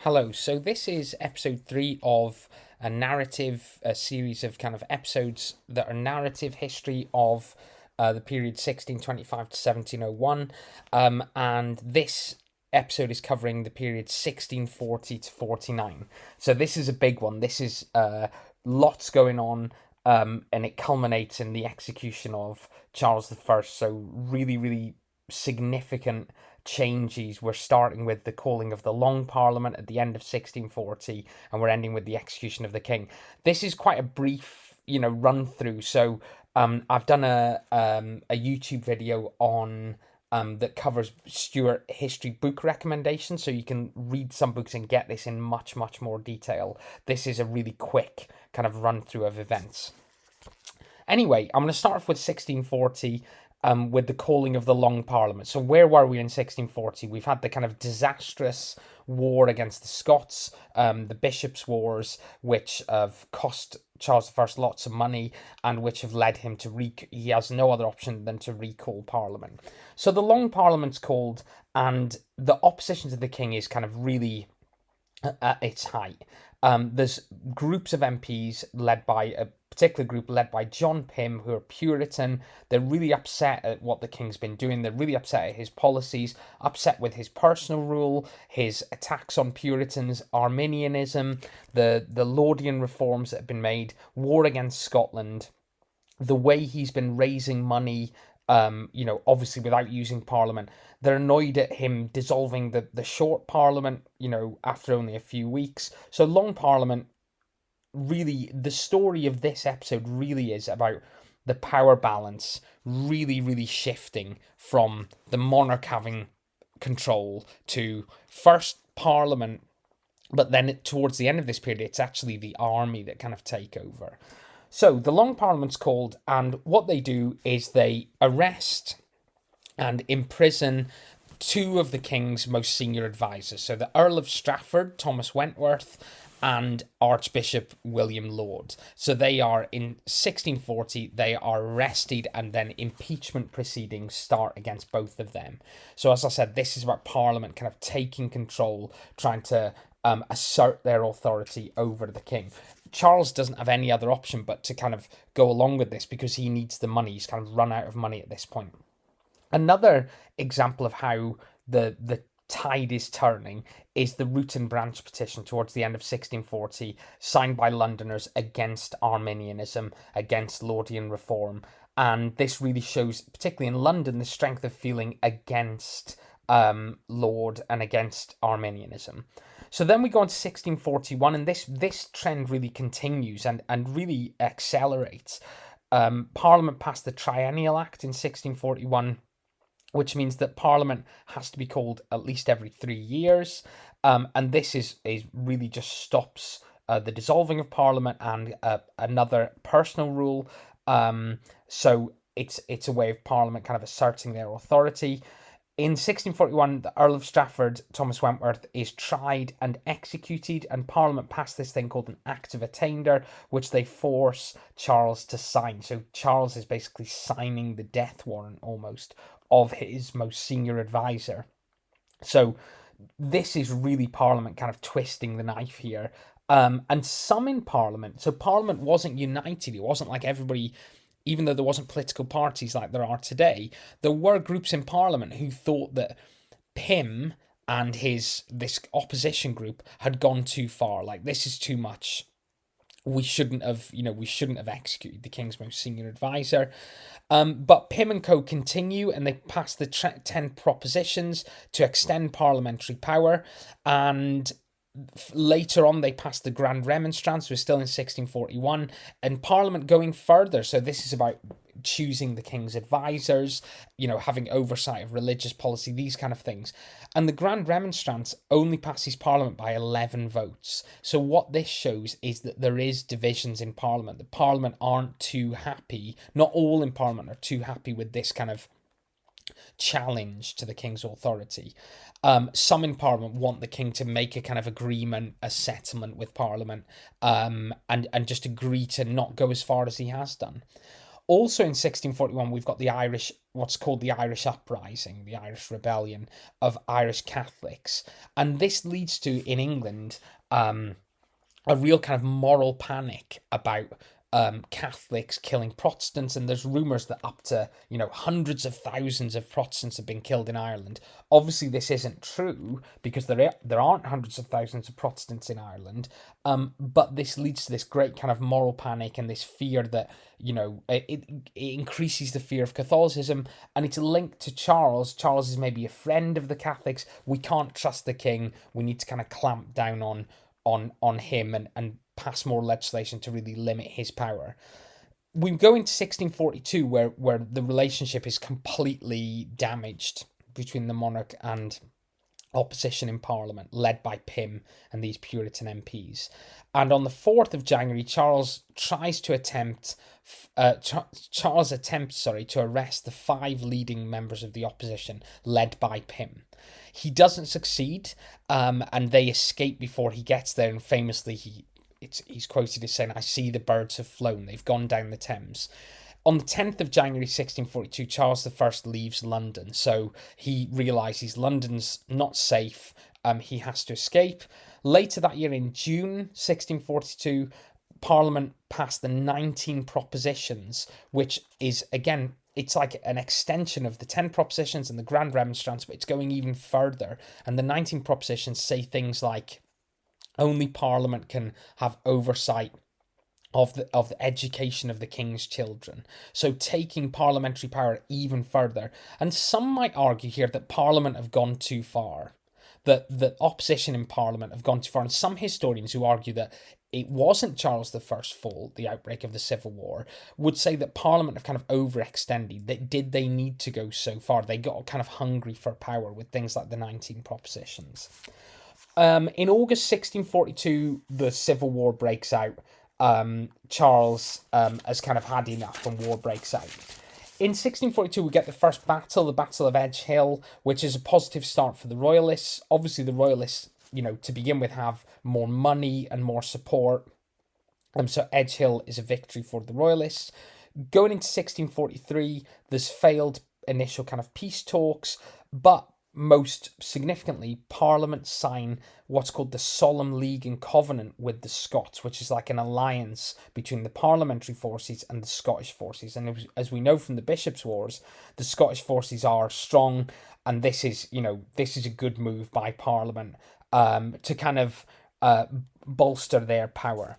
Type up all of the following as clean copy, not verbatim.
Hello, so this is episode 3 of a series of kind of episodes that are narrative history of the period 1625 to 1701. And this episode is covering the period 1640 to 49. So this is a big one. This is lots going on, and it culminates in the execution of Charles I. So really, really significant changes. We're starting with the calling of the Long Parliament at the end of 1640, and we're ending with the execution of the king. This is quite a brief, run through. So, I've done a YouTube video on that covers Stuart history book recommendations, so you can read some books and get this in much, much more detail. This is a really quick kind of run through of events. Anyway, I'm going to start off with 1640, with the calling of the Long Parliament. So where were we in 1640? We've had the kind of disastrous war against the Scots, the Bishops' Wars, which have cost Charles I lots of money and which have led him to he has no other option than to recall Parliament. So the Long Parliament's called, and the opposition to the king is kind of really at its height. There's groups of MPs led by a particular group led by John Pym, who are Puritan. They're really upset at what the king's been doing. They're really upset at his policies, upset with his personal rule, his attacks on Puritans, Arminianism, the Laudian reforms that have been made, war against Scotland, the way he's been raising money, obviously without using Parliament. They're annoyed at him dissolving the short Parliament, after only a few weeks. So Long Parliament, really, the story of this episode really is about the power balance really, really shifting from the monarch having control to first Parliament, but then towards the end of this period, it's actually the army that kind of take over. So the Long Parliament's called, and what they do is they arrest and imprison two of the king's most senior advisors. So the Earl of Strafford, Thomas Wentworth, and Archbishop William Laud. So they are in 1640, they are arrested, and then impeachment proceedings start against both of them. So as I said, this is about Parliament kind of taking control, trying to assert their authority over the king. Charles doesn't have any other option but to kind of go along with this because he needs the money. He's kind of run out of money at this point. Another example of how the tide is turning is the Root and Branch petition towards the end of 1640, signed by Londoners against Arminianism, against Laudian reform. And this really shows, particularly in London, the strength of feeling against Laud and against Arminianism. So then we go on to 1641, and this trend really continues and really accelerates. Parliament passed the Triennial Act in 1641, which means that Parliament has to be called at least every 3 years. And this is really just stops the dissolving of Parliament and another personal rule. So it's a way of Parliament kind of asserting their authority. In 1641, the Earl of Strafford, Thomas Wentworth, is tried and executed, and Parliament passed this thing called an Act of Attainder, which they force Charles to sign. So Charles is basically signing the death warrant almost of his most senior advisor. So this is really Parliament kind of twisting the knife here. And some in Parliament, so Parliament wasn't united. It wasn't like everybody, even though there wasn't political parties like there are today, there were groups in Parliament who thought that Pym and this opposition group had gone too far. Like, this is too much. We shouldn't have executed the king's most senior advisor. But Pym and Co continue, and they pass the 10 propositions to extend parliamentary power. And later on, they passed the Grand Remonstrance, we're still in 1641, and Parliament going further. So this is about choosing the king's advisors, having oversight of religious policy, these kind of things. And the Grand Remonstrance only passes Parliament by 11 votes. So what this shows is that there is divisions in Parliament. The Parliament aren't too happy, not all in Parliament are too happy with this kind of challenge to the king's authority. Some in Parliament want the king to make a kind of agreement, a settlement with Parliament, and just agree to not go as far as he has done. Also in 1641, we've got the Irish, what's called the Irish Uprising, the Irish Rebellion of Irish Catholics. And this leads to, in England, a real kind of moral panic about Catholics killing Protestants, and there's rumours that up to hundreds of thousands of Protestants have been killed in Ireland. Obviously, this isn't true because there aren't hundreds of thousands of Protestants in Ireland. But this leads to this great kind of moral panic and this fear that it increases the fear of Catholicism, and it's linked to Charles. Charles is maybe a friend of the Catholics. We can't trust the king. We need to kind of clamp down on him and pass more legislation to really limit his power. We go into 1642 where the relationship is completely damaged between the monarch and opposition in Parliament, led by Pym and these Puritan MPs. And on the 4th of January, Charles attempts to arrest the 5 leading members of the opposition, led by Pym. He doesn't succeed, and they escape before he gets there. And famously, he's quoted as saying, "I see the birds have flown. They've gone down the Thames." On the 10th of January 1642, Charles I leaves London, so he realises London's not safe. He has to escape. Later that year, in June 1642, Parliament passed the 19 Propositions, which is, again, it's like an extension of the 10 Propositions and the Grand Remonstrance, but it's going even further. And the 19 Propositions say things like only Parliament can have oversight of the education of the king's children. So taking parliamentary power even further. And some might argue here that Parliament have gone too far, that the opposition in Parliament have gone too far. And some historians who argue that it wasn't Charles I's fault, the outbreak of the Civil War, would say that Parliament have kind of overextended. That did they need to go so far? They got kind of hungry for power with things like the 19 Propositions. In August 1642, the Civil War breaks out. Charles has kind of had enough and war breaks out. In 1642, we get the first battle, the Battle of Edge Hill, which is a positive start for the Royalists. Obviously, the Royalists, to begin with, have more money and more support. So Edge Hill is a victory for the Royalists. Going into 1643, there's failed initial kind of peace talks, but most significantly, Parliament sign what's called the Solemn League and Covenant with the Scots, which is like an alliance between the parliamentary forces and the Scottish forces. And as we know from the Bishops' Wars, the Scottish forces are strong, and this is a good move by Parliament to kind of bolster their power.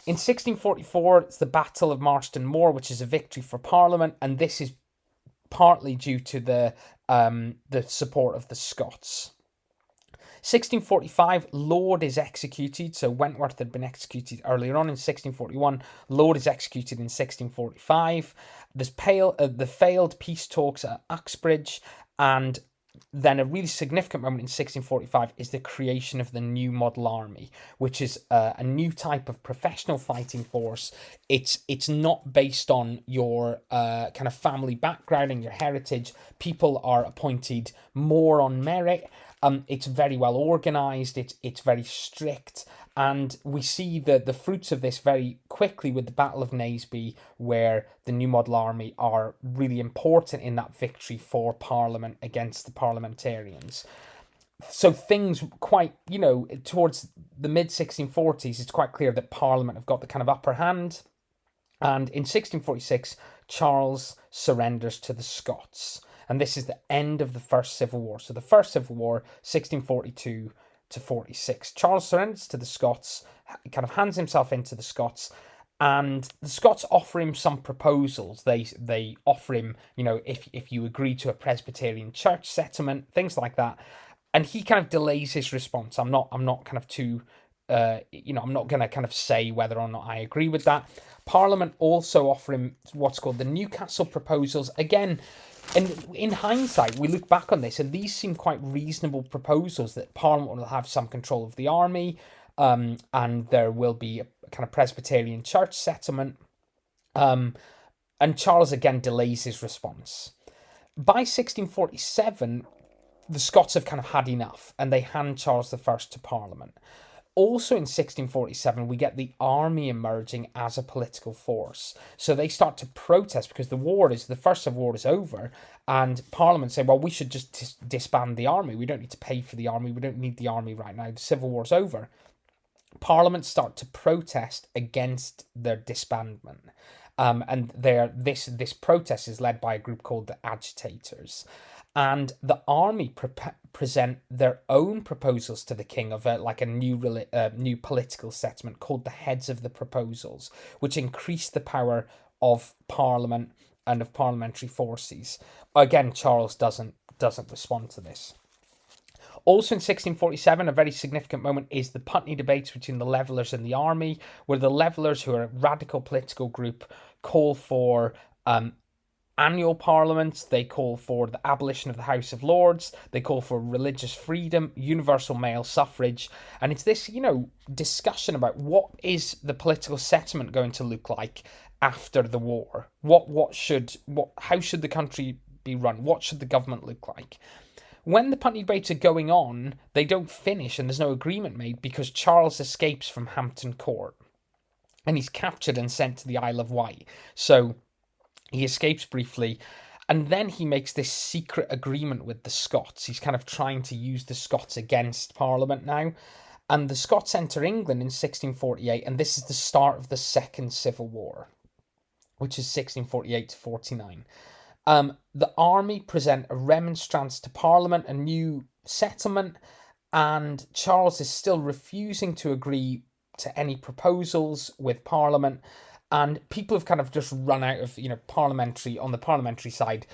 In 1644, it's the Battle of Marston Moor, which is a victory for Parliament, and this is partly due to the support of the Scots. 1645, Laud is executed. So Wentworth had been executed earlier on in 1641. Laud is executed in 1645. There's the failed peace talks at Uxbridge, and then a really significant moment in 1645 is the creation of the New Model Army, which is a new type of professional fighting force. It's not based on your kind of family background and your heritage. People are appointed more on merit. It's very well organised. It's very strict. And we see the fruits of this very quickly with the Battle of Naseby, where the New Model Army are really important in that victory for Parliament against the parliamentarians. So things quite, towards the mid-1640s, it's quite clear that Parliament have got the kind of upper hand. And in 1646, Charles surrenders to the Scots. And this is the end of the First Civil War. So the First Civil War, 1642 to 46. Charles surrenders to the Scots, kind of hands himself into the Scots, and the Scots offer him some proposals. They offer him, if you agree to a Presbyterian church settlement, things like that. And he kind of delays his response. I'm not kind of too, I'm not going to kind of say whether or not I agree with that. Parliament also offer him what's called the Newcastle proposals. Again, and in hindsight, we look back on this, and these seem quite reasonable proposals that Parliament will have some control of the army, and there will be a kind of Presbyterian church settlement. And Charles again delays his response. By 1647, the Scots have kind of had enough, and they hand Charles I to Parliament. Also in 1647, we get the army emerging as a political force. So they start to protest because the first Civil War is over, and Parliament say, well, we should just disband the army. We don't need to pay for the army. We don't need the army right now. The Civil War's over. Parliament start to protest against their disbandment. And this protest is led by a group called the Agitators. And the army present their own proposals to the king of a new political settlement called the Heads of the Proposals, which increase the power of Parliament and of parliamentary forces. Again, Charles doesn't respond to this. Also in 1647, a very significant moment is the Putney debates between the Levellers and the army, where the Levellers, who are a radical political group, call for annual parliaments. They call for the abolition of the House of Lords. They call for religious freedom, universal male suffrage. And it's this, discussion about what is the political settlement going to look like after the war? How should the country be run? What should the government look like? When the Putney debates are going on, they don't finish and there's no agreement made because Charles escapes from Hampton Court and he's captured and sent to the Isle of Wight. So he escapes briefly, and then he makes this secret agreement with the Scots. He's kind of trying to use the Scots against Parliament now. And the Scots enter England in 1648, and this is the start of the Second Civil War, which is 1648 to 49. The army present a remonstrance to Parliament, a new settlement, and Charles is still refusing to agree to any proposals with Parliament. And people have kind of just run out of, on the parliamentary side,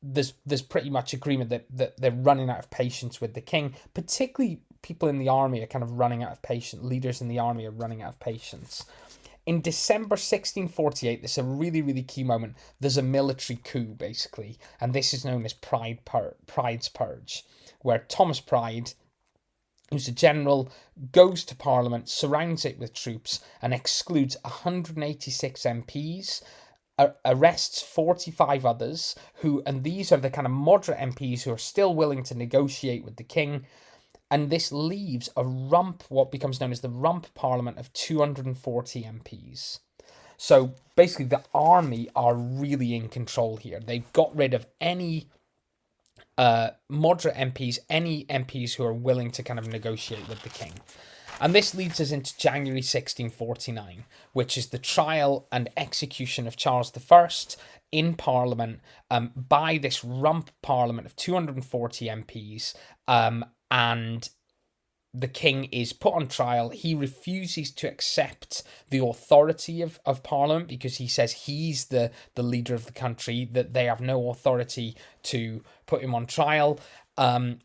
there's pretty much agreement that they're running out of patience with the king. Particularly people in the army are kind of running out of patience. Leaders in the army are running out of patience. In December 1648, this is a really, really key moment. There's a military coup, basically, and this is known as Pride's Purge, where Thomas Pride, who's a general, goes to Parliament, surrounds it with troops, and excludes 186 MPs, arrests 45 others, and these are the kind of moderate MPs who are still willing to negotiate with the king. And this leaves what becomes known as the Rump Parliament of 240 MPs. So basically, the army are really in control here. They've got rid of any moderate MPs, any MPs who are willing to kind of negotiate with the king. And this leads us into January 1649, which is the trial and execution of Charles I in Parliament by this Rump Parliament of 240 MPs. And the king is put on trial. He refuses to accept the authority of Parliament because he says he's the leader of the country, that they have no authority to put him on trial. And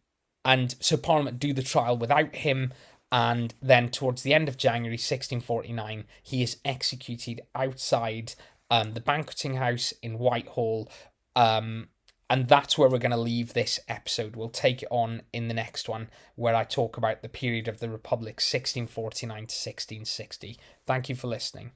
so Parliament do the trial without him. And then towards the end of January 1649, he is executed outside the banqueting house in Whitehall. And that's where we're going to leave this episode. We'll take it on in the next one, where I talk about the period of the Republic, 1649 to 1660. Thank you for listening.